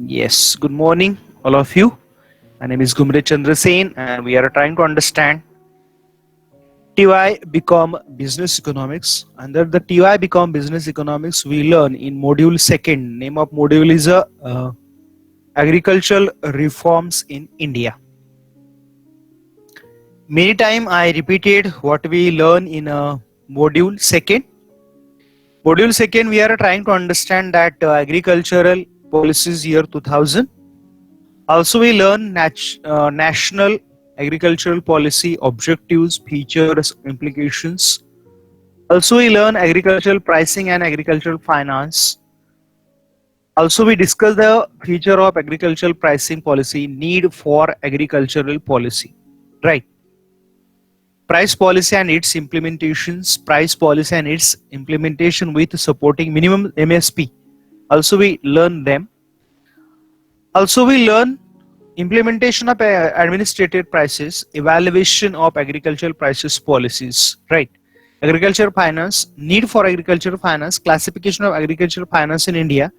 Yes, good morning, all of you. My name is Gumre Chandra Sen, and we are trying to understand TY Become Business Economics. Under the TY Become Business Economics, we learn in module second. Name of module is Agricultural Reforms in India. Many time I repeated what we learn in module second. Module second, we are trying to understand that agricultural policies year 2000. Also, we learn national agricultural policy objectives, features, implications. Also, we learn agricultural pricing and agricultural finance. Also, we discuss the feature of agricultural pricing policy, need for agricultural policy. Right. Price policy and its implementations, price policy and its implementation with supporting minimum MSP. Also, we learn them. Also, we learn implementation of administrative prices, evaluation of agricultural prices policies, right? Agriculture finance, need for agricultural finance, classification of agricultural finance in India.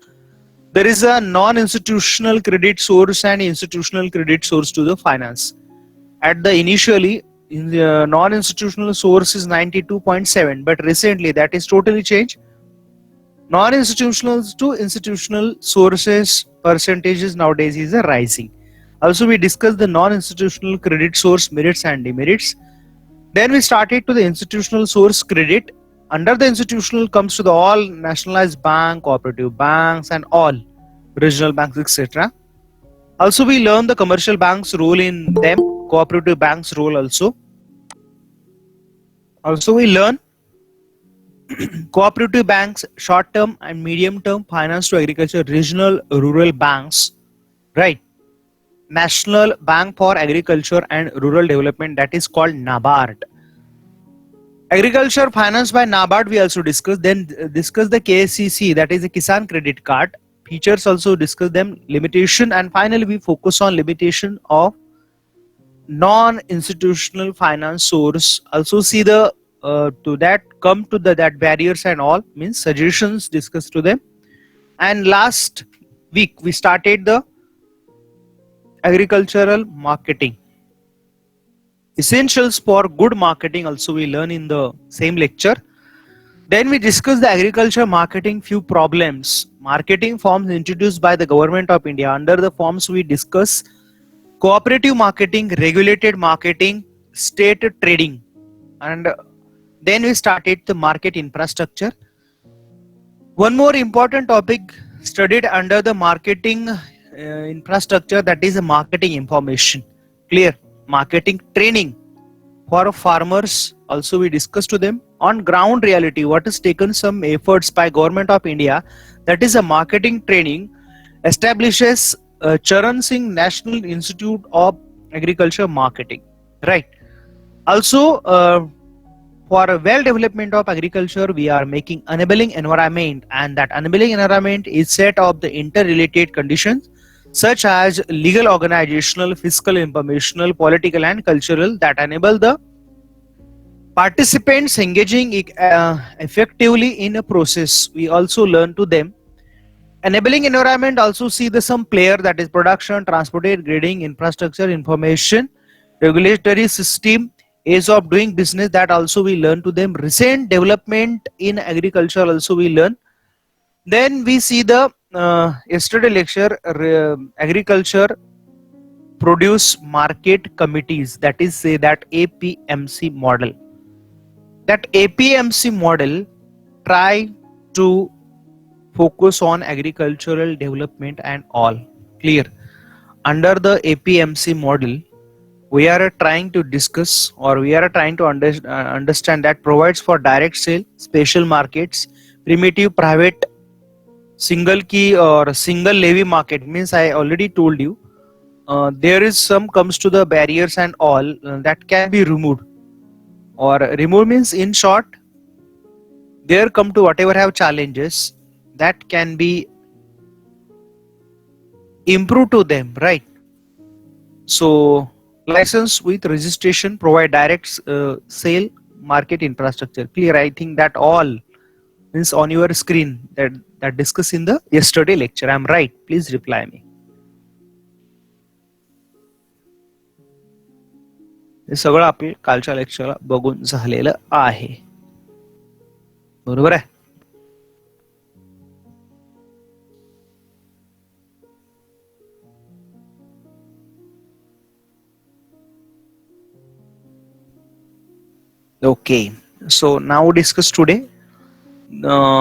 There is a non-institutional credit source and institutional credit source to the finance. At the initially, in the non-institutional source is 92.7, but recently that is totally changed. Non-institutional to institutional sources percentages nowadays is a rising. Also, we discussed the non-institutional credit source merits and demerits. Then we started to the institutional source credit. Under the institutional comes to the all nationalized bank, cooperative banks, and all regional banks, etc. Also, we learn the commercial banks role in them, cooperative banks role also. Also, we learn cooperative banks, short-term and medium-term finance to agriculture, regional rural banks, right? National Bank for Agriculture and Rural Development, that is called NABARD. Agriculture finance by NABARD we also discuss. Then discuss the KCC, that is the Kisan Credit Card. Features also discuss them, limitation, and finally we focus on limitation of non-institutional finance source. Also see the to that come to the that barriers and all means suggestions discussed to them. And last week we started the agricultural marketing. Essentials for good marketing also we learn in the same lecture. Then we discuss the agriculture marketing few problems. Marketing forms introduced by the government of India. Under the forms we discuss cooperative marketing, regulated marketing, state trading, and then we started the market infrastructure. One more important topic studied under the marketing infrastructure, that is marketing information. Clear? Marketing training for farmers also we discussed to them. On ground reality, what is taken some efforts by government of India, that is a marketing training establishes Charan Singh National Institute of Agriculture Marketing, right? Also for a well development of agriculture we are making enabling environment, and that enabling environment is set of the interrelated conditions such as legal, organizational, fiscal, informational, political and cultural that enable the participants engaging effectively in a process. We also learn to them. Enabling environment also see the some player, that is production, transportation, grading, infrastructure, information, regulatory system, ease of doing business, that also we learn to them. Recent development in agriculture also we learn. Then we see the yesterday lecture agriculture produce market committees, that is say that APMC model. That APMC model try to focus on agricultural development and all. Clear? Under the APMC model we are trying to discuss, or we are trying to understand that provides for direct sale, special markets, primitive private single key or single levy market. Means I already told you there is some comes to the barriers and all that can be removed, or remove means in short there come to whatever have challenges that can be improved to them, right? So license with registration, provide direct sale, market infrastructure. Clear? I think that all means on your screen that discussed in the yesterday lecture. I'm right? Please reply me. हे सगळं आपल्या कालच्या लेक्चरला बघून झालेलं आहे. बरोबर आहे. Okay, so now discuss today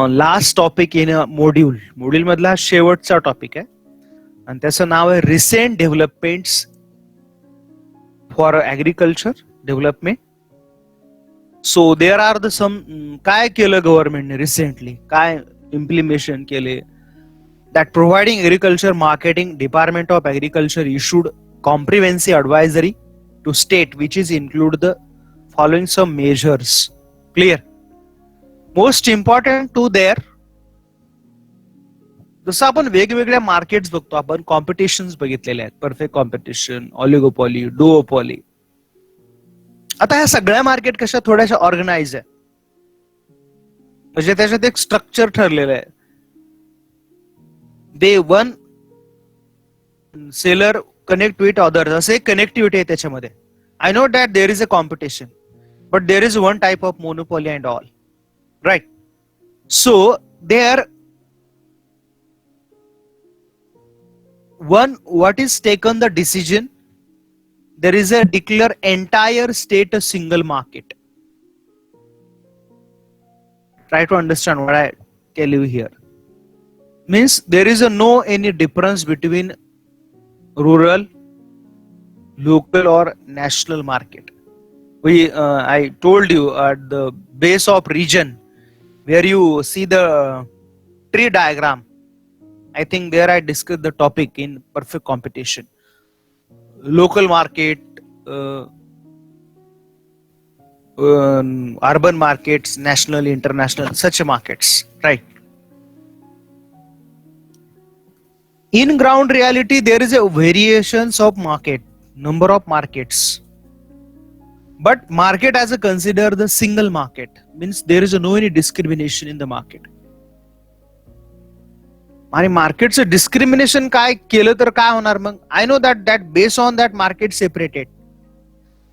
last topic in module. Module मधला शेवटचा टॉपिक आहे आणि त्याचं नाव आहे recent developments for agriculture development. So there are the some काय केलं गव्हर्नमेंटने रिसेंटली, काय इम्प्लिमेशन केले. That providing agriculture marketing department of agriculture issued comprehensive advisory to state which is include the following some measures. Clear? Most important to there, जसं आपण वेगवेगळ्या markets बघतो, आपण कॉम्पिटिशन्स बघितलेले आहेत. Perfect competition, oligopoly, duopoly. आता ह्या सगळ्या मार्केट कशा थोड्याशा ऑर्गनाइज आहे, म्हणजे त्याच्यात एक स्ट्रक्चर ठरलेलं आहे. They one seller connect with others, असे कनेक्टिव्हिटी आहे त्याच्यामध्ये. I know that there is a competition, but there is one type of monopoly and all, right? So there one what is taken the decision, there is a declare entire state a single market. Try to understand what I tell you here. Means there is a no any difference between rural, local or national market. I told you at the base of region where you see the tree diagram, I think there I discussed the topic in perfect competition. Local market, urban markets, national, international, such markets, right? In ground reality, there is a variations of market, number of markets. But market as a consider the single market, means there is no any discrimination in the market. आणि मार्केटचं discrimination काय केलं तर काय होणार मग? I know that that base on that market separated.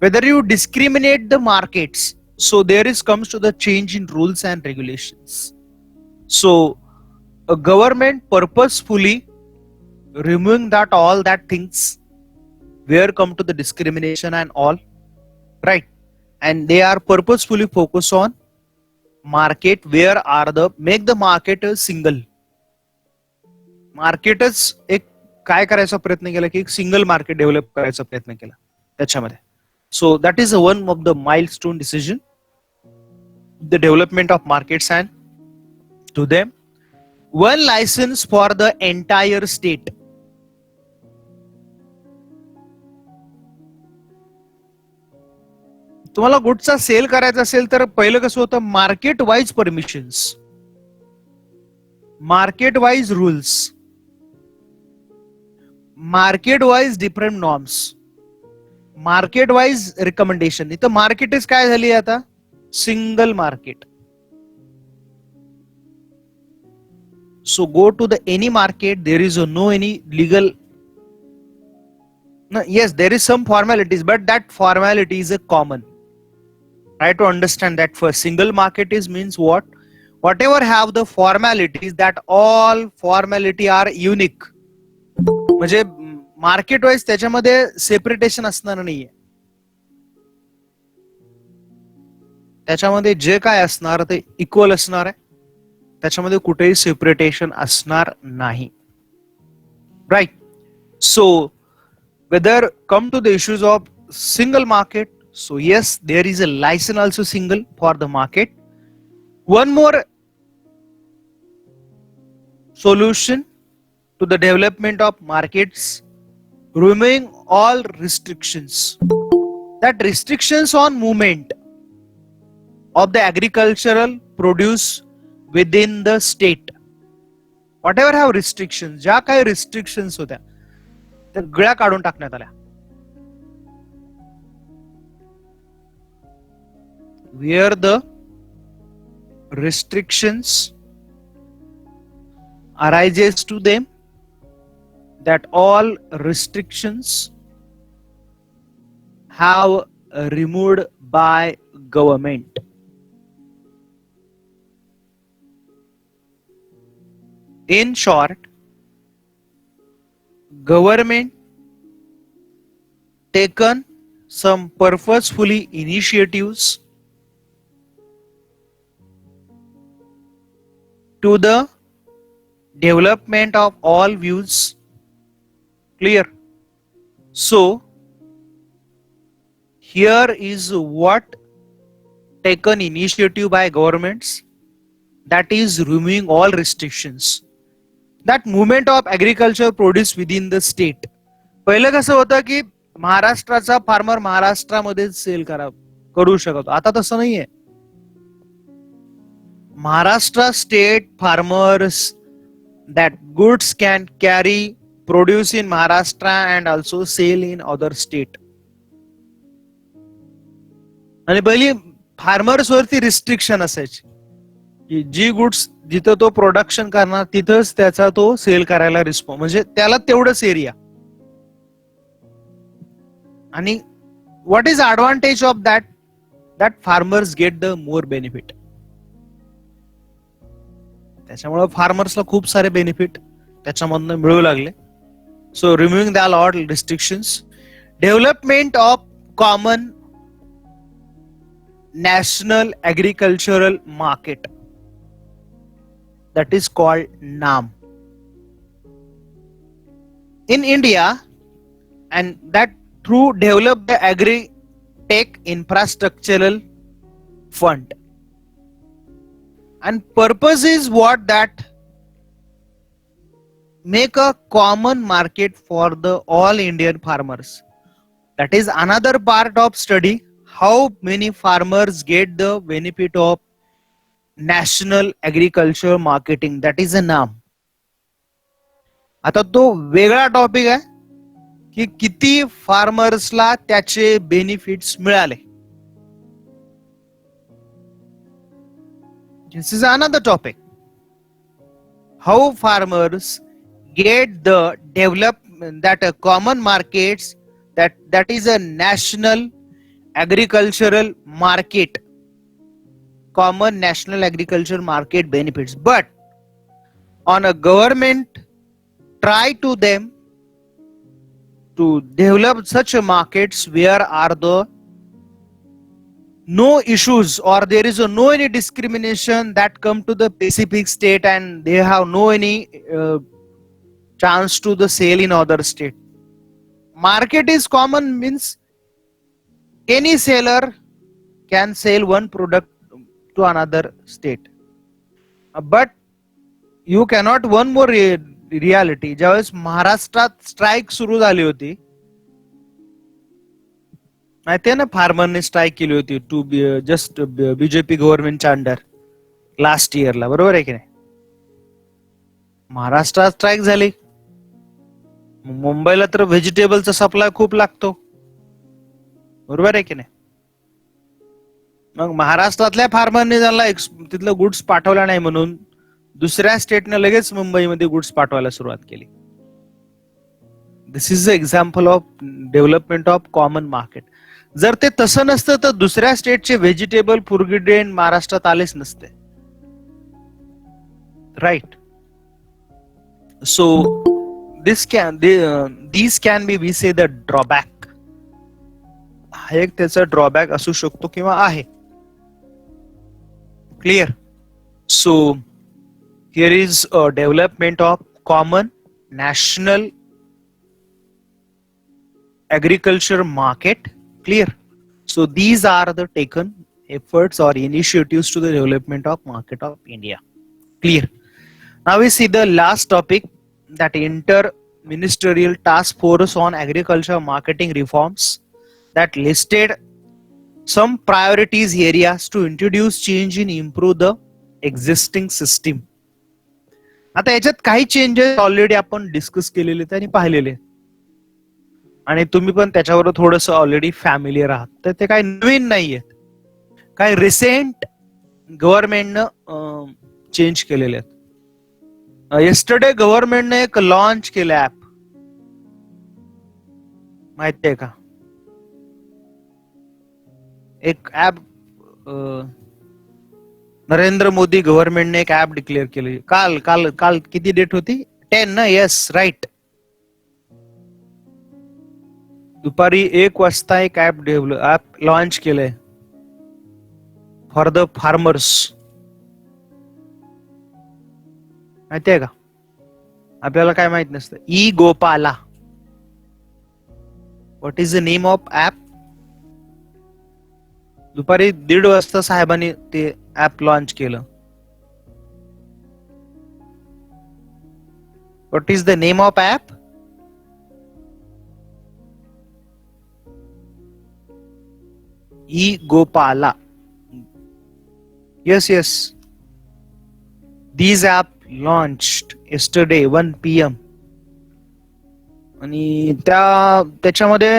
Whether you discriminate the markets, so there is comes to the change in rules and regulations. So government purposefully removing that all that things where come to the discrimination and all, right? And they are purposefully focus on market where are the make the market single. मार्केटच एक काय करायचा प्रयत्न केला की एक single market develop करायचा प्रयत्न केला त्याच्यामध्ये. So that is one of the milestone decision, the development of markets and to them one licence for the entire state. तुम्हाला गुड्सचा सेल करायचा असेल तर पहिलं कसं होतं, market wise permissions, market wise rules, market wise different norms, market wise recommendation. इथं मार्केटच काय झाली आता, single market. So go to the any market, there is no any legal, yes there is some formalities, but that formality is a common. Try to understand that first. Single market is means what, whatever have the formalities, that all formality are unique. म्हणजे market wise त्याच्यामध्ये सेपरेटेशन असणार नाहीये. त्याच्यामध्ये जे काय असणार ते equal असणार आहे, त्याच्यामध्ये कुठेही सेपरेटेशन असणार नाही, right? So whether come to the issues of single market, so yes there is a licence also single for the market. One more solution to the development of markets, removing all restrictions, that restrictions on movement of the agricultural produce within the state. Whatever have restrictions, ज्या काही restrictions होत्या त्या सगळ्या काढून टाकण्यात आल्या. Where the restrictions arises to them, that all restrictions have removed by government. In short, government taken some purposefully initiatives to the development of all views. Clear? So here is what taken initiative by governments, that is removing all restrictions. That movement of agriculture produce within the state. पहिलं कसं होतं की महाराष्ट्राचा farmer महाराष्ट्रामध्ये cell करू शकतो, आता तसं नाहीये. Maharashtra state farmers, that goods can carry produce in Maharashtra and also sell in other state. आणि पहिली फार्मर्स वरती रिस्ट्रिक्शन असायची की जी गुड्स जिथं तो प्रोडक्शन करणार तिथंच त्याचा तो सेल करायला रिस्पॉन्स, म्हणजे त्याला तेवढंच एरिया. आणि what is advantage of that, that farmers get the more benefit. त्याच्यामुळे फार्मर्सला खूप सारे बेनिफिट त्याच्यामधनं मिळू लागले. So removing the all restrictions, development of common national agricultural market, that is called NAM in India, and that through develop the agri tech infrastructural fund, and purpose is what, that make a common market for the all Indian farmers. That is another part of study, how many farmers get the benefit of national agriculture marketing, that is a NAM. आता तो वेगळा topic आहे की किती फार्मर्सला त्याचे benefits मिळाले. This is another topic, how farmers get the development, that a common markets, that is a national agricultural market, common national agriculture market benefits. But on a government try to them to develop such a markets where are the no issues, or there is a no any discrimination that come to the specific state and they have no any chance to the sale in other state. Market is common means any seller can sell one product to another state. But you cannot, one more reality, ज्यावेळेस महाराष्ट्रात strike सुरू झाली होती, माहितीये ना, फार्मरने strike केली होती to just BJP गव्हर्नमेंटच्या अंडर लास्ट इयरला, बरोबर आहे की नाही. महाराष्ट्रात स्ट्राईक झाली, मुंबईला तर व्हेजिटेबलचा सप्लाय खूप लागतो, बरोबर आहे की नाही. मग महाराष्ट्रातल्या फार्मरने त्यांना तिथलं गुड्स पाठवला नाही म्हणून दुसऱ्या स्टेटने लगेच मुंबईमध्ये गुड्स पाठवायला सुरुवात केली. This is the example of development of common market. जर ते तसं नसतं तर दुसऱ्या स्टेटचे व्हेजिटेबल फुरगिडेन महाराष्ट्रात आलेच नसते, right. So these can be, we say, the drawback. हा एक त्याचा ड्रॉबॅक असू शकतो किंवा आहे. Clear. So here is development of common national agriculture market. Clear. So these are the taken efforts or initiatives to the development of market of India. Clear. Now we see the last topic, that inter-ministerial task force on agriculture marketing reforms, that listed some priorities areas to introduce change and improve the existing system. आता याच्यात काही changes already आपण discuss केलेले आणि पाहिलेले, आणि तुम्ही पण त्याच्यावर थोडस ऑलरेडी फॅमिलियर आहात, तर ते काही नवीन नाहीये, काही रिसेंट गव्हर्नमेंटनं चेंज केलेले आहेत. येस्टरडे गव्हर्नमेंटने एक लॉन्च केलं ऍप, माहिती आहे का? एक ऍप नरेंद्र मोदी गव्हर्नमेंटने एक ऍप डिक्लेअर केली काल काल काल किती डेट होती 10 ना येस राईट दुपारी 1 वाजता एक ऍप लॉन्च केलंय फॉर द फार्मर्स माहिती आहे का आपल्याला काय माहित नसतं E Gopala what is the name of app दुपारी 1:30 वाजता साहेबांनी ते ऍप लॉन्च केलं what is the name of app E Gopala yes these app launched yesterday 1 PM आणि त्याच्यामध्ये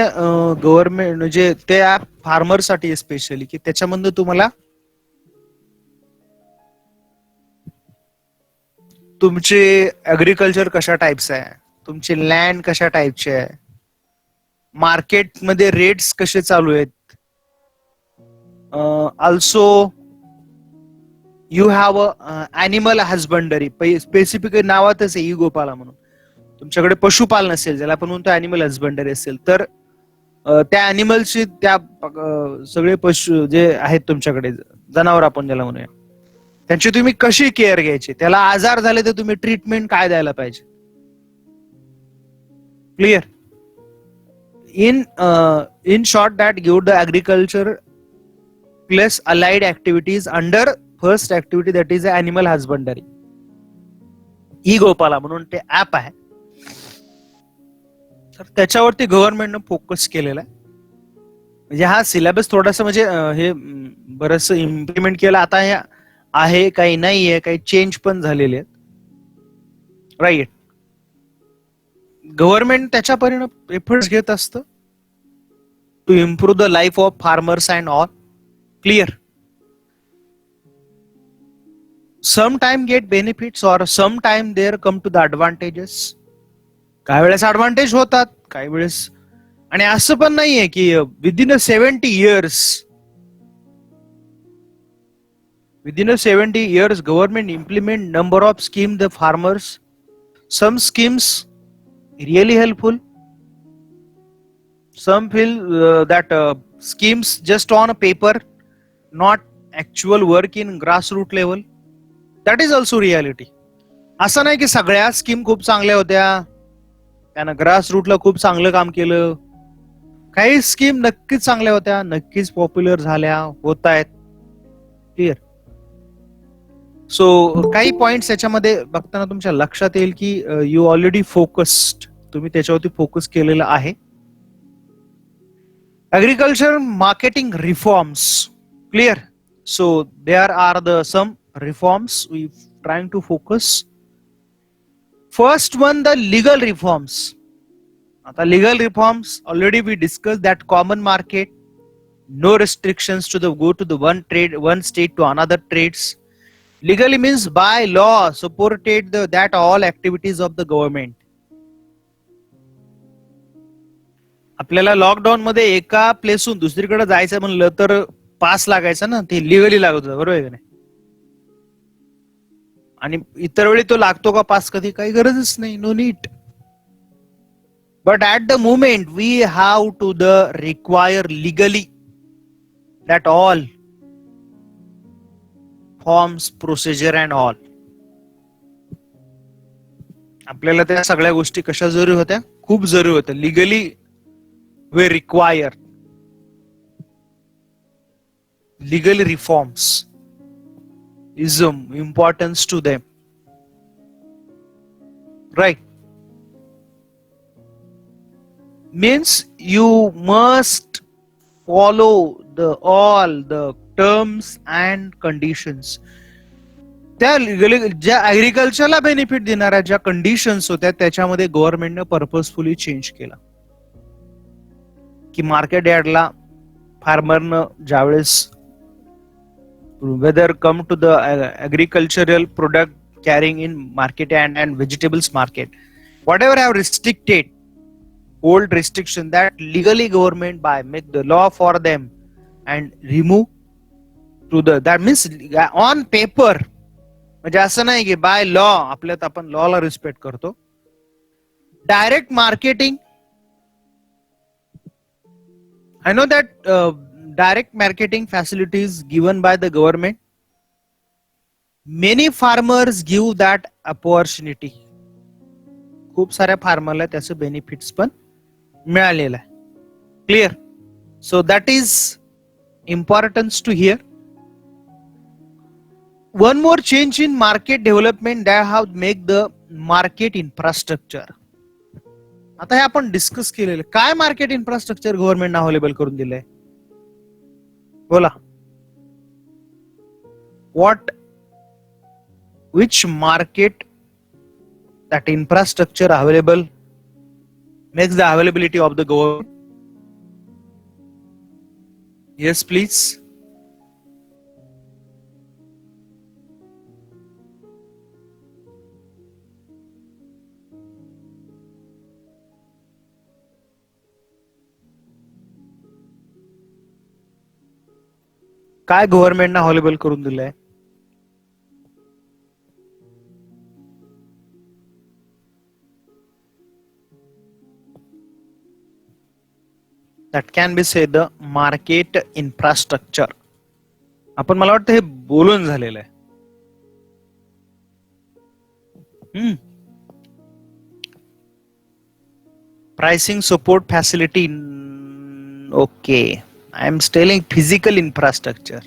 गव्हर्नमेंट म्हणजे ते ऍप फार्मर साठी स्पेशली की त्याच्यामध्ये तुम्हाला तुमचे ऍग्रिकल्चर कशा टाइप्स आहे तुमचे लँड कशा टाइपचे आहे मार्केटमध्ये रेट्स कसे चालू आहेत also you have animal husbandry specific नावातच आहे ई गोपाला म्हणून तुमच्याकडे पशुपालन असेल ज्याला आपण म्हणतो अॅनिमल हजबंडरी असेल तर त्या अॅनिमलची त्या सगळे पशु जे आहेत तुमच्याकडे जनावर आपण ज्याला म्हणूया त्यांची तुम्ही कशी केअर घ्यायची त्याला आजार झाले तर तुम्ही ट्रीटमेंट काय द्यायला पाहिजे clear in short that give the agriculture plus allied activities under first activity that is animal husbandry ई गोपाला म्हणून ते ऍप आहे तर त्याच्यावरती गव्हर्नमेंटनं फोकस केलेला आहे म्हणजे हा सिलेबस थोडासा म्हणजे हे बरंच इम्प्लिमेंट केलं आता हे आहे काही नाही आहे काही चेंज पण झालेले आहेत राईट गव्हर्नमेंट त्याच्या परिणाम एफर्ट्स घेत असतं to improve the life of farmers and all clear sometime get benefits or sometime there come to the advantages काही वेळेस ऍडव्हान्टेज होतात काही वेळेस आणि असं पण नाहीये की within 70 years government implement number of schemes the farmers some schemes really helpful some feel that schemes just on a paper not actual work in grassroots level that is also reality असं नाही की सगळ्या scheme खूप चांगल्या होत्या त्यानं grass रूटला खूप चांगलं काम केलं काही स्कीम नक्कीच चांगल्या होत्या नक्कीच पॉप्युलर झाल्या होत आहेत क्लिअर सो काही पॉइंट्स याच्यामध्ये बघताना तुमच्या लक्षात येईल की यू ऑलरेडी फोकस्ड तुम्ही त्याच्यावरती फोकस केलेलं आहे agriculture marketing reforms clear so there are the some reforms we trying to focus first one the legal reforms आता legal reforms already we discussed that common market no restrictions to the go to the one state to another trades legally means by law supported that all activities of the government आपल्याला lockdown मध्ये एका प्लेसून दुसरीकडे जायचं म्हणलं तर पास लागायचा ना ते लिगली लागत होतं बरोबर आहे का नाही आणि इतर वेळी तो लागतो का पास कधी काही गरजच नाही no need but at the moment we have to the require legally that all forms procedure and all आपल्याला त्या सगळ्या गोष्टी कशा जरुरी होत्या खूप जरुरी होत्या legally way require legal reforms is importance to them right means you must follow all the terms and conditions त्या ज्या ऍग्रिकल्चरला बेनिफिट देणाऱ्या ज्या कंडिशन्स होत्या त्याच्यामध्ये गव्हर्नमेंटने पर्पजफुली चेंज केला की मार्केट यार्डला फार्मरनं ज्यावेळेस whether come to the agricultural product carrying in market and vegetables market whatever have restricted old restriction that legally government by make the law for them and remove to the, that means on paper, म्हणजे असं नाही की by law, आपल्यात आपण लॉला respect करतो. Direct marketing, I know that direct marketing facilities given by the government, many farmers give that opportunity. खूप साऱ्या फार्मरला त्याचे बेनिफिट्स पण मिळालेलं आहे. Clear? So that is importance to here. One more change in market development that have make the market infrastructure. आता हे आपण discuss केलेलं, काय मार्केट इन्फ्रास्ट्रक्चर गव्हर्नमेंट अवेलेबल करून दिलंय? बोला. What, which market that infrastructure available makes the availability of the government? Yes, please. काय गव्हर्नमेंटने available करून दिलंय? That can be said the market infrastructure. आपण, मला वाटतं हे बोलून झालेलं आहे. Pricing support facility. Okay, I am telling physical infrastructure.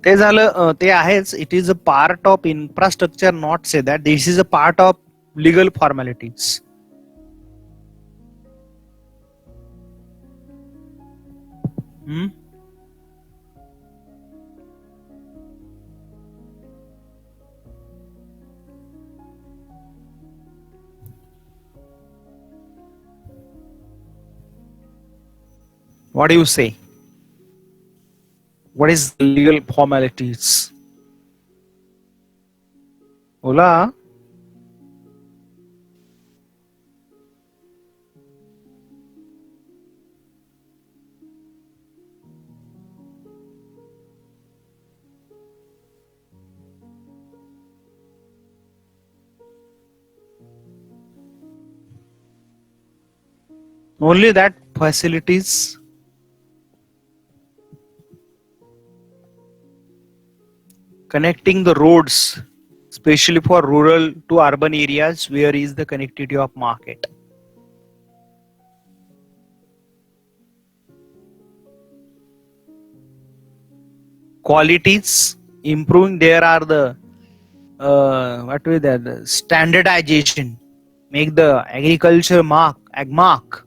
ते झालं, ते आहेच. It is a part of infrastructure, not say that this is a part of legal formalities. What do you say? What is the legal formalities? Ola? Only that facilities connecting the roads, especially for rural to urban areas, where is the connectivity of market. Qualities improving, there are the what with that, the standardization, make the agriculture mark.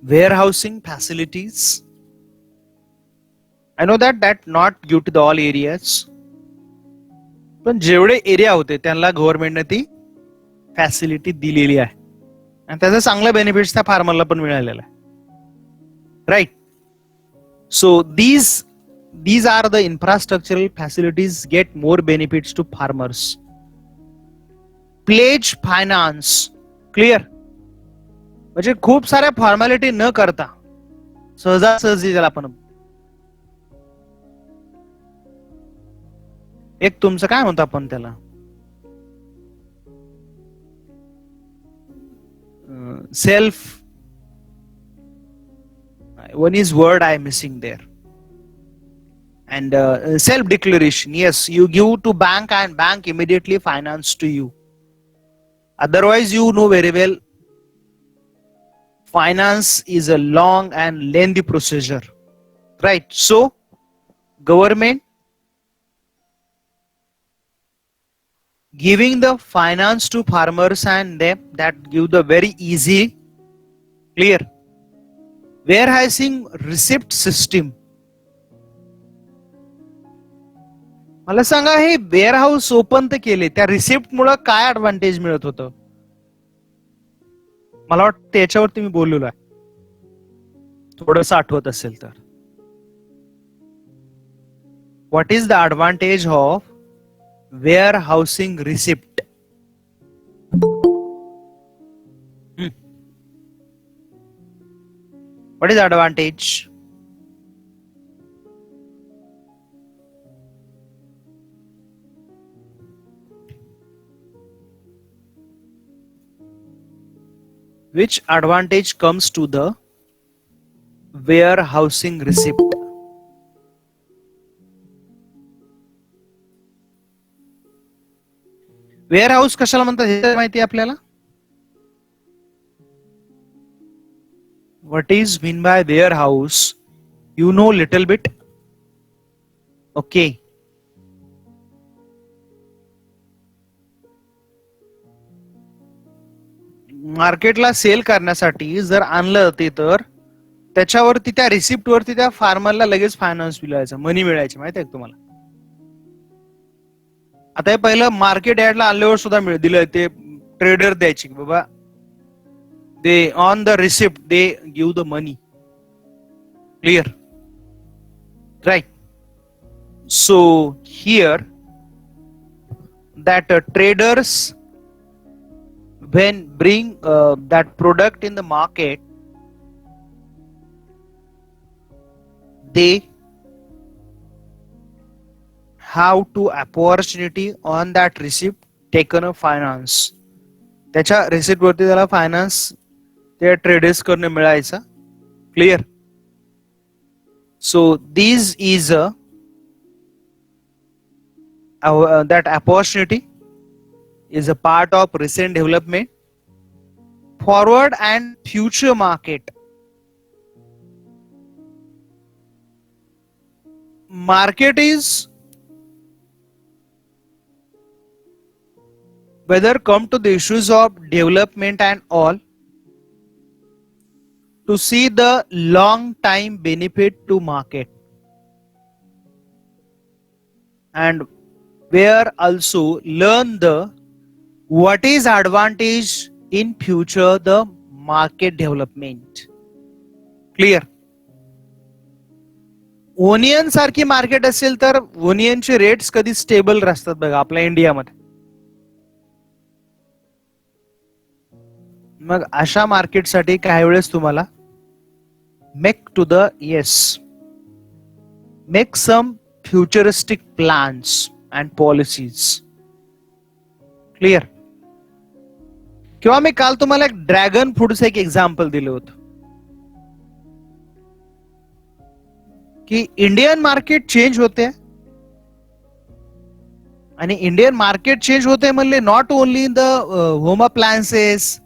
Warehousing facilities, I know that not due to the all areas, पण जेवढे area होते त्यांना गव्हर्नमेंटने ती facility दिलेली आहे आणि त्याचे चांगले बेनिफिट्स त्या फार्मरला पण मिळालेला आहे. Right? So these are the infrastructural facilities get more benefits to farmers. Pledge finance, clear? म्हणजे खूप साऱ्या फॉर्मॅलिटी न करता सहजासहजी, ज्याला आपण एक तुमचं काय म्हणतो आपण त्याला, self, one is word I am missing there, and self declaration. Yes, you give to bank and bank immediately finance to you. Otherwise, you know very well, finance is a long and lengthy procedure, right? So government giving the finance to farmers and them, that give the very easy, clear. Warehousing receipt system, मला सांगा, हे warehouse open तर केले, त्या receipt मुळे काय advantage मिळत होतं? मला वाटतं त्याच्यावरती मी बोललेलो आहे, थोडंसं आठवत असेल तर. What is the advantage of warehousing receipt? What is advantage? Which advantage comes to the warehousing receipt? Warehouse कशाला म्हणतात हे माहिती आहे आपल्याला? What is mean by warehouse? You know little bit? Okay. मार्केटला सेल करण्यासाठी जर आणलं ते तर त्याच्यावरती त्या रिसिप्ट वरती त्या फार्मरला लगेच फायनान्स मिळायचा, मनी मिळायची, माहिती आहे तुम्हाला? आता हे पहिलं मार्केट यार्डला आणल्यावर सुद्धा दिलं ते ट्रेडर द्यायची बाबा, they on the receipt they give the money. Clear? Right. So here that traders when bring that product in the market, they have to opportunity on that receipt taken a finance. त्याच्या receipt वरती त्याला finance त्या traders कडून मिळायचा. Clear? So this is that opportunity is a part of recent development, forward and future market. Market is whether come to the issues of development and all to see the long time benefit to market, and where also learn the what is advantage in future the market development. Clear? Onion सारखी market असेल तर ओनियनचे rates कधी stable असतात बघा आपल्या इंडियामध्ये. मग अशा मार्केटसाठी काही वेळेस तुम्हाला make to the make some futuristic plans and policies. Clear? किंवा मी काल तुम्हाला एक ड्रॅगन फ्रूटचं एक एक्झाम्पल दिलं होतं की इंडियन मार्केट चेंज होते आणि इंडियन मार्केट चेंज होते म्हणले not only in the home appliances,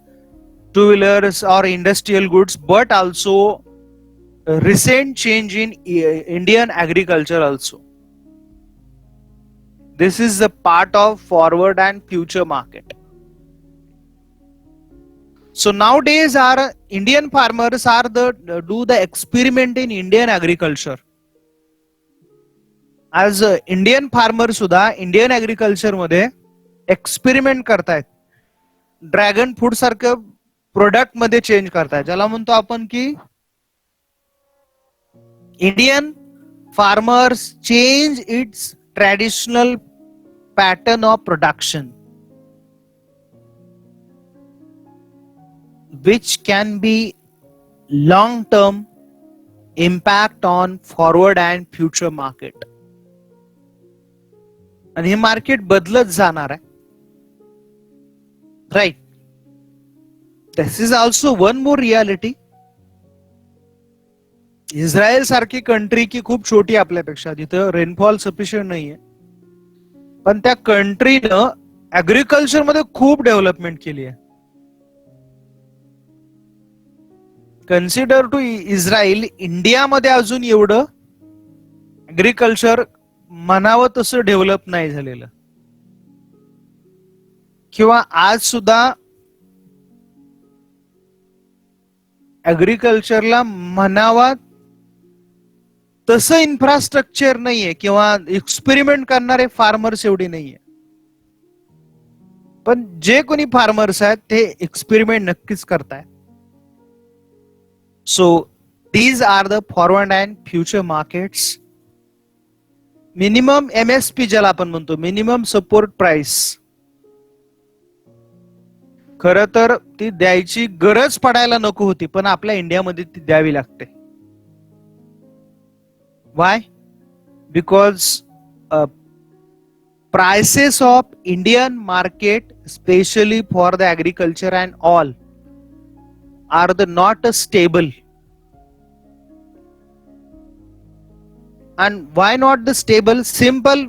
two wheelers और industrial goods, but also recent change in Indian agriculture also. This is the part of forward and future market. So nowadays our Indian farmers are do the experiment in Indian agriculture. As Indian farmers सुद्धा Indian agriculture मध्ये experiment करतायत. Dragon fruit सारखं product मध्ये change करतायत, ज्याला म्हणतो आपण की Indian farmers change it's traditional pattern of production, which can be long term impact on forward and future market. आणि हे मार्केट बदलत जाणार आहे. Right? This is also one more reality. Israel सारखी कंट्री की खूप छोटी आपल्यापेक्षा, जिथं रेनफॉल सफिशियंट नाहीये, पण त्या कंट्रीनं ऍग्रीकल्चर मध्ये खूप डेव्हलपमेंट केली आहे. कन्सिडर टू इस्रायल, इंडियामध्ये अजून एवढं ऍग्रीकल्चर म्हणावं तसं डेव्हलप नाही झालेलं, किंवा आज सुद्धा ऍग्रीकल्चरला म्हणावा तसं इन्फ्रास्ट्रक्चर नाहीये किंवा एक्सपेरिमेंट करणारे फार्मर्स एवढे नाहीये. पण जे कोणी फार्मर्स आहेत ते एक्सपेरिमेंट नक्कीच करतायत. So these are the forward and future markets. Minimum MSP ज्याला आपण म्हणतो, मिनिमम सपोर्ट प्राइस. खरं तर ती द्यायची गरज पडायला नको होती, पण आपल्या इंडियामध्ये ती द्यावी लागते. Why? Because prices of Indian market, especially for the agriculture and all, are the not stable. And why not the stable? Simple.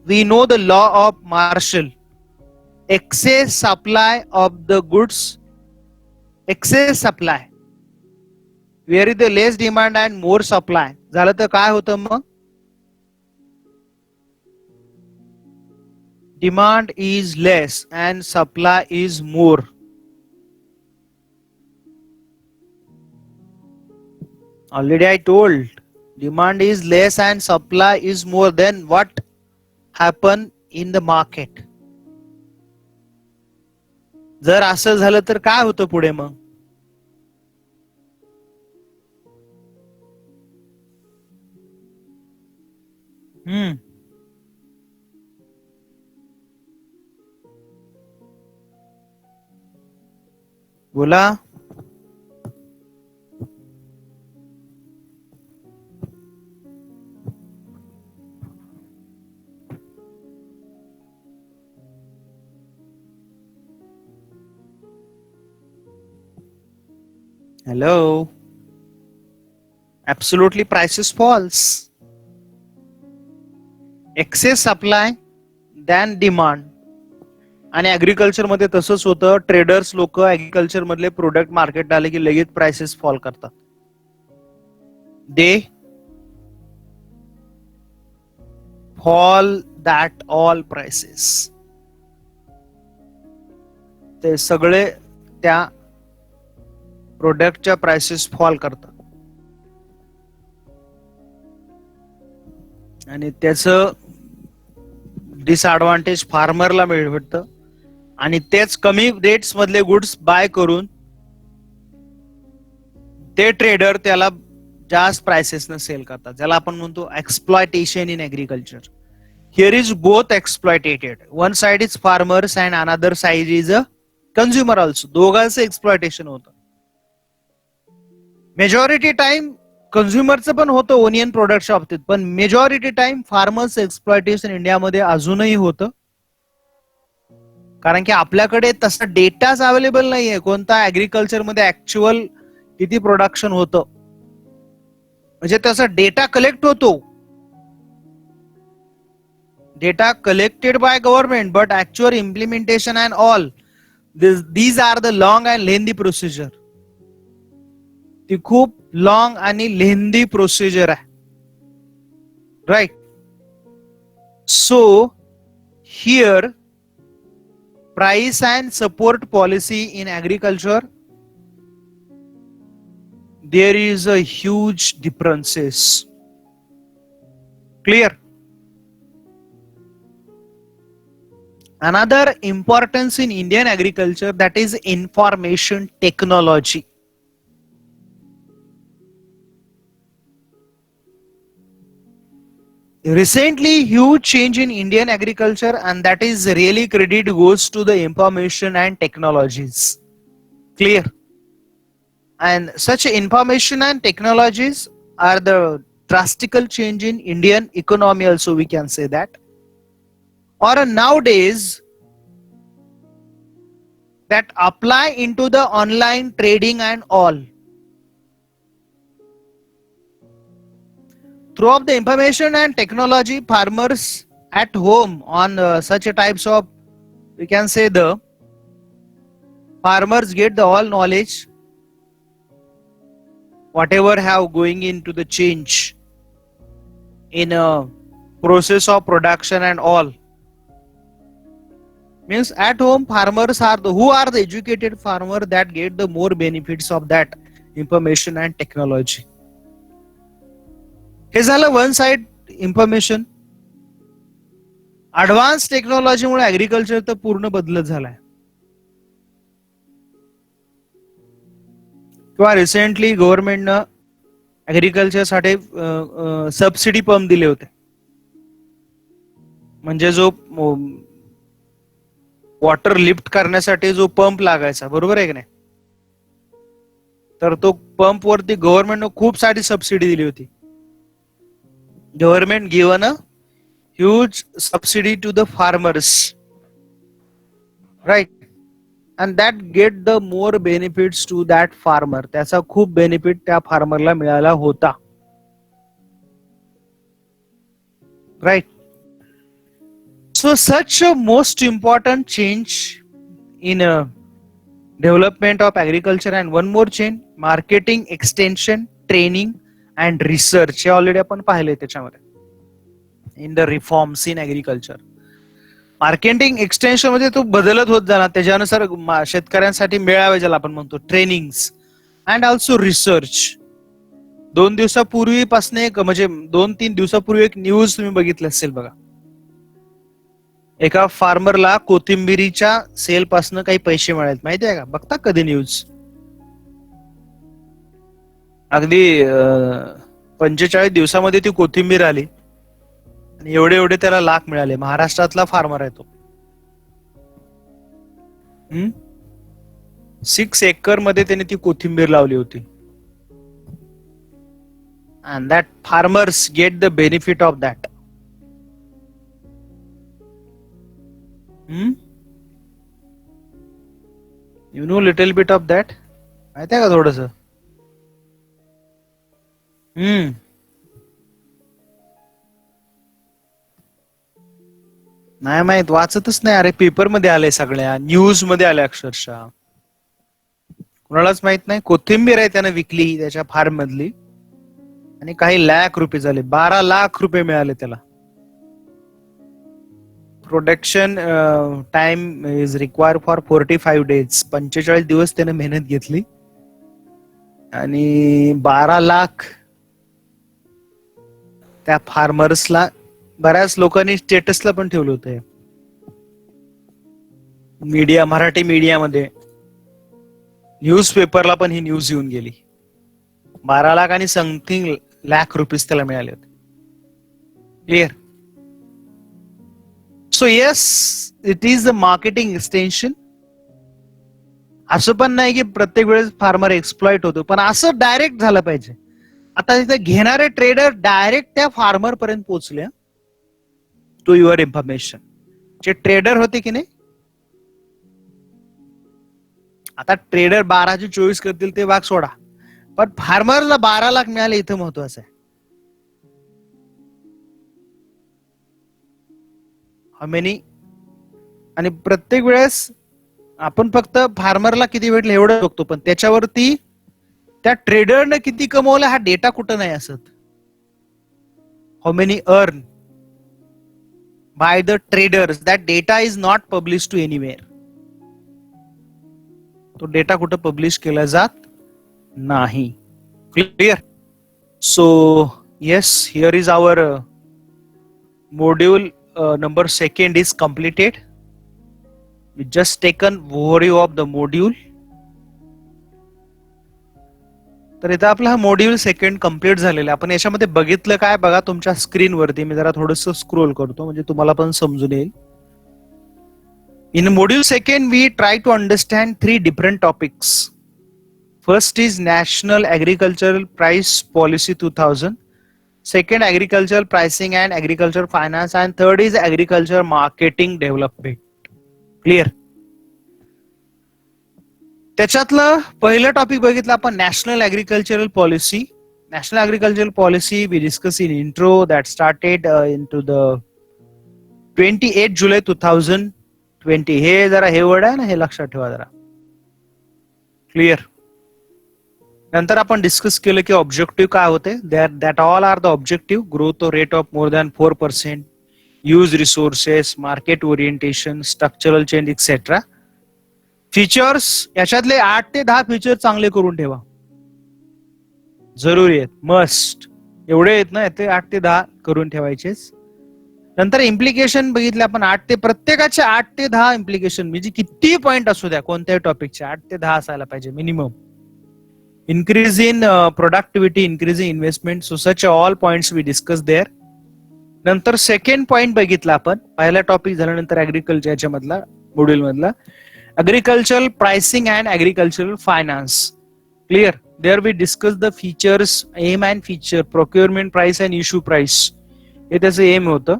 We know the law of Marshall. Excess supply of the goods, excess supply. Where is the less demand and more supply? झालं तर काय होतं मग? Demand is less and supply is more. Already I told, demand is less and supply is more. Then what happen in the market? जर असं झालं तर काय होतं पुढे मग? बोला. Hello. Absolutely prices falls. Excess supply than demand. आणि agriculture मध्ये तसंच होतं. ट्रेडर्स लोक ऍग्रिकल्चर मधले प्रोडक्ट मार्केट आले की लगेच प्राइसेस फॉल करतात. They fall that all prices. ते सगळे त्या प्रोडक्टच्या प्राइसेस फॉल करतात आणि त्याचं डिसएडव्हान्टेज फार्मरला भेटतं आणि तेच कमी रेट्स मधले गुड्स बाय करून ते ट्रेडर त्याला जास्त प्राइसेसने सेल करतात, ज्याला आपण म्हणतो exploitation in agriculture. Here is both exploited. One side is farmers and another side is a consumer also. दोघांचं एक्सप्लॉयटेशन होतं. मेजॉरिटी टाइम कंझ्युमरचं पण होतं ओनियन प्रोडक्टच्या बाबतीत, पण मेजॉरिटी टाइम फार्मर्स एक्सप्लॉयटेशन इंडियामध्ये अजूनही होतं. कारण की आपल्याकडे तसा डेटाच अवेलेबल नाहीये कोणता ऍग्रिकल्चर मध्ये ऍक्च्युअल किती प्रोडक्शन होतं. म्हणजे त्याचा डेटा कलेक्ट होतो, data collected by government, but actual implementation and all these are the long and lengthy procedure. ती खूप लॉंग आणि लेंदी प्रोसिजर आहे. Right. So here price and support policy in agriculture, there is a huge differences. Clear? Another importance in Indian agriculture, that is information technology. Recently huge change in Indian agriculture, and that is really credit goes to the information and technologies. Clear? And such information and technologies are the drastical change in Indian economy also, we can say that. Or nowadays that apply into the online trading and all. Throughout the information and technology, farmers at home on such a types of, we can say, the farmers get the all knowledge whatever have going into the change in a process of production and all. Means at home farmers are the who are the educated farmer that get the more benefits of that information and technology. हे झालं one side information. Advance टेक्नॉलॉजीमुळे agriculture तर पूर्ण बदलत झालाय. किंवा recently गव्हर्नमेंटनं agriculture साठी subsidy pump दिले होते. म्हणजे जो वॉटर लिफ्ट करण्यासाठी जो पंप लागायचा, बरोबर आहे की नाही, तर तो पंप वरती गव्हर्नमेंटनं खूप सारी सबसिडी दिली होती. Government given a huge subsidy to the farmers, right, and that get the more benefits to that farmer. त्याचा खूप बेनिफिट त्या फार्मरला मिळाला होता, right. So such a most important change in development of agriculture, and one more change, marketing, extension, training and research, हे already आपण पाहिले त्याच्यामध्ये in the reforms in agriculture. Marketing extension मध्ये तो बदलत होत जाणार, त्याच्यानुसार शेतकऱ्यांसाठी मेळावे ज्याला आपण म्हणतो, ट्रेनिंग्स अँड ऑल्सो रिसर्च. 2 दिवसापूर्वीपासून एक म्हणजे 2-3 दिवसापूर्वी एक न्यूज तुम्ही बघितली असेल बघा, एका फार्मरला कोथिंबिरीच्या सेल पासून काही पैसे मिळाले, माहिती आहे का? बघता कधी न्यूज? अगदी 45 दिवसामध्ये ती कोथिंबीर आली आणि एवढे एवढे त्याला लाख मिळाले. महाराष्ट्रातला फार्मर आहे तो. 6 एकर मध्ये त्याने ती कोथिंबीर लावली होती. And that farmers get the benefit of that. You know little bit of that, माहिती आहे का थोडस? नाही माहित, वाचतच नाही. अरे पेपर मध्ये आले, सगळ्या न्यूज मध्ये आले अक्षरशः. कुणालाच माहित नाही. कोथिंबीर आहे त्याने विकली त्याच्या फार्म मधली आणि काही लाख रुपये झाले. 12 लाख रुपये मिळाले त्याला. Production time is required for 45 days. 45 दिवस त्याने मेहनत घेतली आणि 12 लाख त्या फार्मर्सला. बऱ्याच लोकांनी स्टेटसला पण ठेवलं होतं मीडिया, मराठी मीडियामध्ये, न्यूज पेपरला पण ही न्यूज येऊन गेली. 12 लाख आणि समथिंग लाख रुपीज त्याला मिळाले होते. Clear? So yes, it is the marketing extension. असं पण नाही की प्रत्येक वेळेस फार्मर एक्सप्लॉइट होतो, पण असं डायरेक्ट झालं पाहिजे. आता तिथे घेणारे ट्रेडर डायरेक्ट त्या फार्मर पर्यंत पोहोचले. टू युअर इन्फॉर्मेशन, जे ट्रेडर होते की नाही, आता ट्रेडर 12/24 करतील ते भाग सोडा, पण फार्मरला 12 लाख मिळाले इथं महत्वाचं आहे. मेनी. आणि प्रत्येक वेळेस आपण फक्त फार्मरला किती भेटले एवढं बघतो, पण त्याच्यावरती त्या ट्रेडरने किती कमवलं हा डेटा कुठं नाही असत. How many earn by the traders, that data is not publish to anywhere. तो डेटा कुठं पब्लिश केला जात नाही. Clear? So yes, here is our module number 2 is completed. We just taken overview of the module. तर इथं आपला हा module 2 complete झालेला. आपण याच्यामध्ये बघितलं काय बघा तुमच्या स्क्रीन वरती. मी जरा थोडस स्क्रोल करतो म्हणजे तुम्हाला पण समजून येईल. इन module 2 we try to understand 3 different topics. First is National Agricultural Price Policy 2000. Second, agricultural pricing and agriculture finance, and third is agriculture marketing development. Clear? त्याच्यातलं पहिलं टॉपिक बघितलं आपण, national agricultural policy. National agricultural policy we discuss in intro that started into the 28 July 2020. हे जरा हे word आहे ना, हे लक्षात ठेवा जरा. क्लिअर? नंतर आपण डिस्कस केलं की ऑब्जेक्टिव्ह काय होते. That all are the objective: growth rate of more than 4%, use resources, market orientation, structural change etcetera. Features, याच्यातले 8 ते 10 फीचर चांगले करून ठेवा, जरुरी आहेत, मस्ट. एवढे आहेत ना, ते 8 ते 10 करून ठेवायचेच. नंतर इम्प्लिकेशन बघितले आपण, प्रत्येकाचे 8 ते 10 इम्प्लिकेशन, म्हणजे किती पॉइंट असू द्या कोणत्याही टॉपिकचे, 8 ते 10 असायला पाहिजे minimum. Increase in productivity, increase in investment, so such all points we discussed there. नंतर सेकंड पॉइंट बघितला आपण, पहिला टॉपिक झाल्यानंतर ऍग्रिकल्चर याच्या मधला मॉड्यूल मधला. Agricultural pricing and agricultural finance. Clear? There we discuss the features, aim and feature, procurement price and issue price. हे त्याचं M होतं.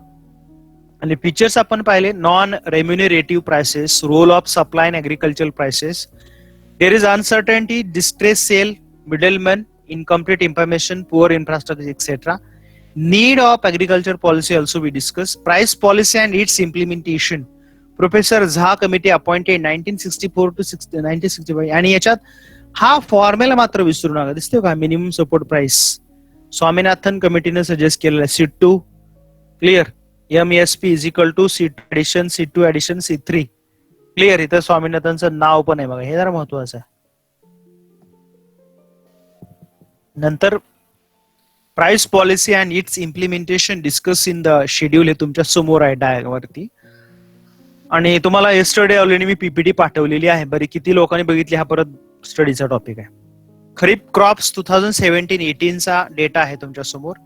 आणि फीचर्स आपण पाहिले, non remunerative prices, role of supply and agricultural prices, there is uncertainty, distress sale, middleman, incomplete information, poor infrastructure etcetera. Need of agriculture policy also we discuss. Price policy and its implementation. Professor Jha committee appointed 1964 to 1965. आणि याच्यात हा formula मात्र विसरू नका. दिसतो का? Minimum support price Swaminathan कमिटीने suggest केलेला C2. Clear? MSP is equal to C2 addition C2 addition C3. Clear? इथं स्वामीनाथनचं नाव पण आहे बघा, हे जरा महत्वाचं आहे. नंतर price policy and its implementation discuss in the schedule, हे तुमच्या समोर आहे डायग्राम वरती. आणि तुम्हाला येस्टरडे ऑलरेडी मी पीपीटी पाठवलेली आहे. बरी किती लोकांनी बघितली हा परत स्टडीचा टॉपिक आहे. खरीप क्रॉप्स 2017-18 चा डेटा आहे तुमच्या समोर.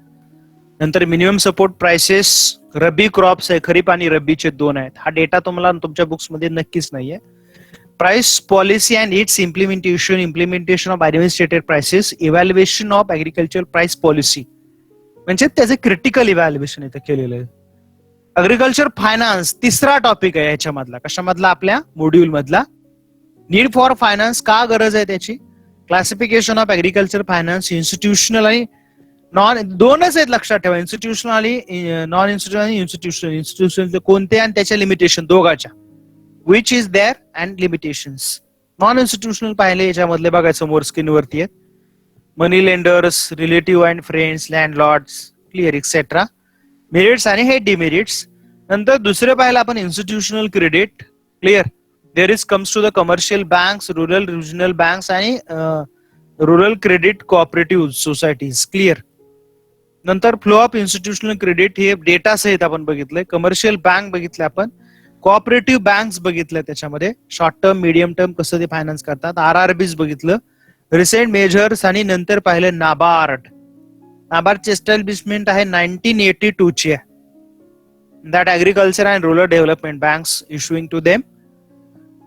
नंतर मिनिमम सपोर्ट प्राइसेस, रबी क्रॉप्स आहे, खरीप आणि रब्बीचे दोन आहेत. हा डेटा तुम्हाला तुमच्या बुक्स मध्ये नक्कीच नाहीये. Price policy and its implementation, implementation of administered prices, evaluation of agriculture price policy, म्हणजे त्याचे क्रिटिकल इव्हॅल्युएशन इथं केलेलं आहे. अग्रिकल्चर फायनान्स तिसरा टॉपिक आहे याच्यामधला. कशामधला? आपल्या मॉड्यूल मधला. नीड फॉर फायनान्स, का गरज आहे त्याची, classification of agriculture finance, institutional आणि नॉन, दोनच आहेत लक्षात ठेवा, इन्स्टिट्यूशनल आणि नॉन इन्स्टिट्यूशनल आणि इन्स्टिट्यूशनल. इन्स्टिट्यूशनल कोणते आणि त्याच्या लिमिटेशन दोघाच्या, which is there and limitations. Non institutional पाहिले याच्यामधले बघा समोर स्क्रीनवरती आहेत. Money lenders, relative and friends, landlords, clear etcetera. Merits आणि हे डिमेरिट्स. नंतर दुसरे पाहिलं आपण institutional credit. Clear? There is comes to the commercial banks, rural regional banks आणि rural credit cooperative societies. Clear? नंतर फ्लो ऑफ इन्स्टिट्यूशनल क्रेडिट, हे data सहित आपण बघितलंय. कमर्शियल बँक बघितले आपण, कोऑपरेटिव्ह बँक्स बघितल्या, त्याच्यामध्ये शॉर्ट टर्म मीडियम टर्म कसं ते फायनान्स करतात. RRBs बघितलं, रिसेंट मेजर्स. आणि नंतर पाहिलं नाबार्ड. नाबार्डची एस्टॅब्लिशमेंट आहे 1982 ची आहे. That agriculture and rural development banks issuing to them.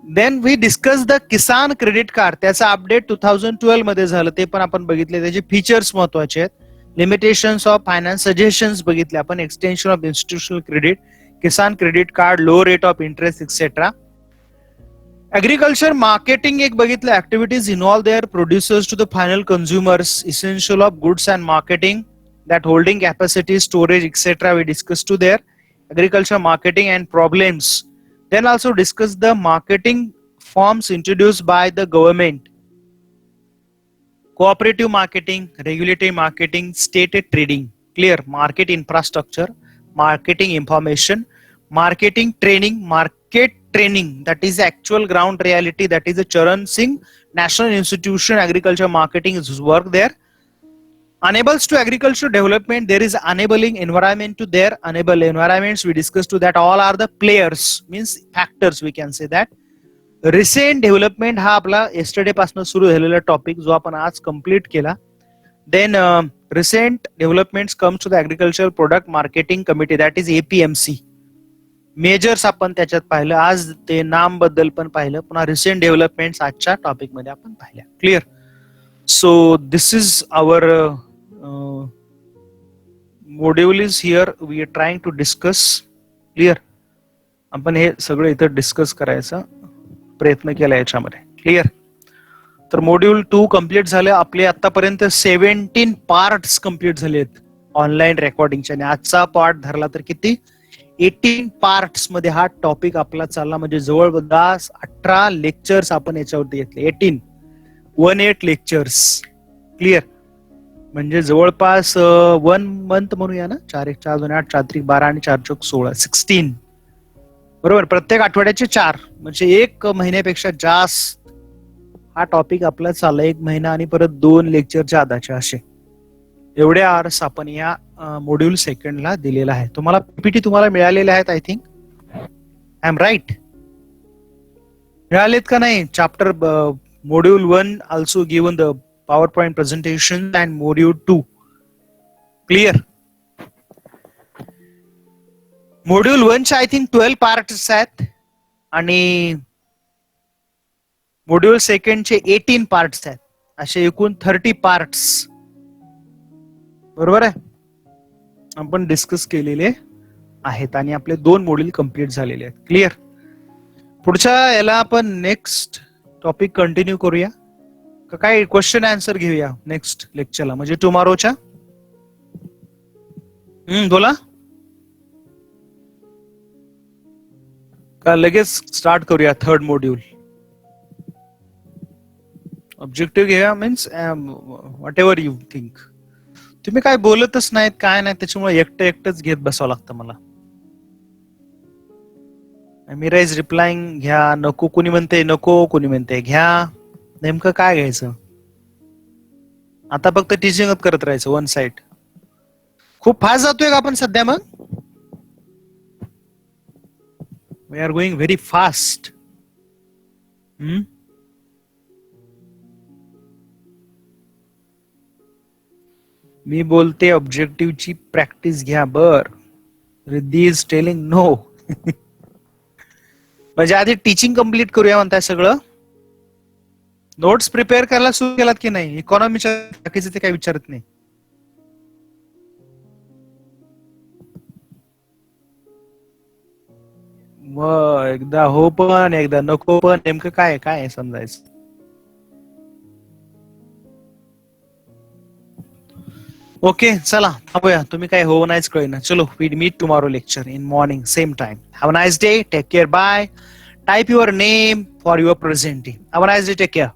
Then we discuss the Kisan credit card, त्याचं अपडेट 2012 मध्ये झालं, ते पण आपण बघितले. त्याचे फीचर्स महत्वाचे आहेत. लिमिटेशन्स ऑफ फायनान्स, सजेशन्स बघितले आपण, एक्सटेन्शन ऑफ इन्स्टिट्यूशनल क्रेडिट, किसान credit card, low rate of interest etcetera. Agriculture marketing एक बघितलं, activities involve their producers to the final consumers, essential of goods and marketing, that holding capacity, storage, etc. we discussed to there. Agriculture marketing and problems. Then also discuss the marketing forms introduced by the government. Cooperative marketing, regulatory marketing, stated trading. Clear? Market infrastructure, marketing information, marketing training, market training, that is actual ground reality, that is the Charan Singh National Institution Agriculture Marketing is work there. Enables to agriculture development, there is enabling environment to there. Enable environments we discussed to that, all are the players, means factors we can say that. Recent development हा आपला yesterday पासून सुरू झालेला topic जो आपण आज complete केला. Then recent developments comes to the agricultural product marketing committee, that is APMC. Measures आपण त्याच्यात पाहिलं, आज ते नाम बद्दल पण पाहिलं, पुन्हा रिसेंट डेव्हलपमेंट्स आजच्या टॉपिक मध्ये आपण पाहिल्या. Clear? So this is our module is here, we are trying to discuss. Clear? आपण हे सगळं इथं डिस्कस करायचा प्रयत्न केला याच्यामध्ये. क्लिअर? तर मॉड्यूल 2 कम्प्लीट झाले आपले. आतापर्यंत 17 पार्ट्स कम्प्लीट झाले आहेत ऑनलाईन रेकॉर्डिंगचे, आणि आजचा पार्ट धरला तर किती, 18 पार्ट्स मध्ये हा टॉपिक आपला चालला. म्हणजे जवळपास 18 लेक्चर्स आपण याच्यावरती घेतले. 18 लेक्चर्स. क्लिअर? म्हणजे जवळपास 1 मंथ म्हणूया ना, 4 1 4 2 8 4 3 12 आणि 4 4 16 16. बरोबर? प्रत्येक आठवड्याचे 4, म्हणजे 1 महिन्यापेक्षा जास्त हा टॉपिक आपला चालला. 1 महिना आणि परत 2 लेक्चरच्या आधाचे असे एवढे आवर्स आपण या मॉड्यूल सेकंडला दिलेला आहे. तुम्हाला पीपीटी तुम्हाला मिळालेले आहेत, I think. I am right? मिळालेत का नाही? Chapter module 1 also given the power point presentation and module 2. Clear? Module 1 चे आय थिंक 12 पार्ट्स आहेत. आणि मॉड्यूल सेकंडचे 18 पार्ट्स आहेत, असे एकूण 30 पार्ट्स बरोबर आहे आपण डिस्कस केलेले आहेत आणि आपले 2 मॉड्यूल कंप्लीट झालेले आहेत. क्लिअर. पुढच्या याला आपण नेक्स्ट टॉपिक कंटिन्यू करूया का काय क्वेश्चन आन्सर घेऊया नेक्स्ट लेक्चरला, म्हणजे टुमॉरोच्या. बोला का लगेच स्टार्ट करूया थर्ड मॉड्यूल. ऑब्जेक्टिव्ह घेऊया means what ever you think. तुम्ही काय बोलतच नाहीत काय नाही, त्याच्यामुळे एकटंच घेत बसावं लागतं मला. मिराज रिप्लाइंग घ्या, नको कोणी म्हणते नको, कोणी म्हणते घ्या. नेमकं काय घ्यायचं आता? फक्त टीचिंगच करत राहायचं वन साइड. खूप फास्ट जातोय का आपण सध्या? मग we are going very fast. मी बोलते ऑब्जेक्टिव्हची प्रॅक्टिस घ्या. बर, रिद्धी इज टेलिंग नो. म्हणजे आधी टीचिंग कम्प्लीट करूया म्हणताय सगळं. नोट्स प्रिपेअर करायला सुरू केलात की नाही? इकॉनॉमीच्या बाकीचं ते काही विचारत नाही. मग एकदा हो पण एकदा नको पण, नेमकं काय काय समजायचं? ओके चला थांबूया. तुम्ही काय हो नाहीच कळेना. चलो we meet tomorrow lecture in morning same time. Have a nice day. Take care. Bye. Type your name for your presenting. Have a nice day. Take care.